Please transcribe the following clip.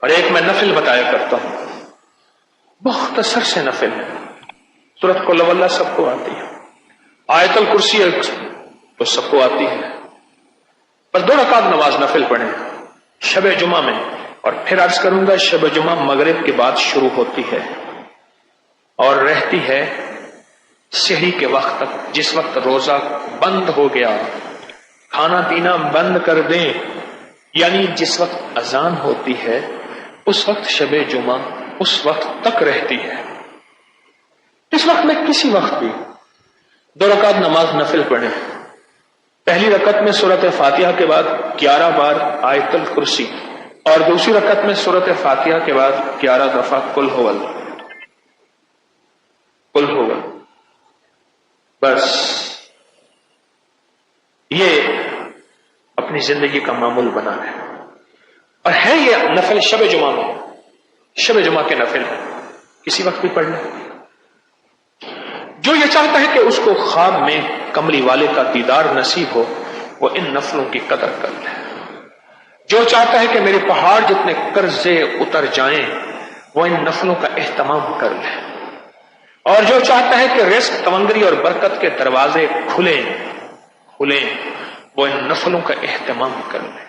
اور ایک میں نفل بتایا کرتا ہوں، مختصر سے نفل ہے، سورۃ قل هو اللہ سب کو آتی ہے، آیت الکرسی تو سب کو آتی ہے، بس 2 رکعت نماز نفل پڑھیں شب جمعہ میں، اور پھر عرض کروں گا شب جمعہ مغرب کے بعد شروع ہوتی ہے اور رہتی ہے سحری کے وقت تک، جس وقت روزہ بند ہو گیا، کھانا پینا بند کر دیں، یعنی جس وقت اذان ہوتی ہے اس وقت شب جمعہ اس وقت تک رہتی ہے۔ اس وقت میں کسی وقت بھی 2 رکعت نماز نفل پڑھیں، پہلی رکعت میں سورۃ فاتحہ کے بعد 11 بار آیت الکرسی، اور دوسری رکعت میں سورۃ فاتحہ کے بعد 11 دفعہ قل هو اللہ، قل هو اللہ۔ بس یہ اپنی زندگی کا معمول بنا ہے، اور ہے یہ نفل شب جمعہ میں، شب جمعہ کے نفل ہے، کسی وقت بھی پڑھ لیں۔ جو یہ چاہتا ہے کہ اس کو خواب میں کملی والے کا دیدار نصیب ہو، وہ ان نفلوں کی قدر کر لے۔ جو چاہتا ہے کہ میرے پہاڑ جتنے قرضے اتر جائیں، وہ ان نفلوں کا اہتمام کر لے۔ اور جو چاہتا ہے کہ رزق، تونگری اور برکت کے دروازے کھلیں، وہ ان نفلوں کا اہتمام کر لے۔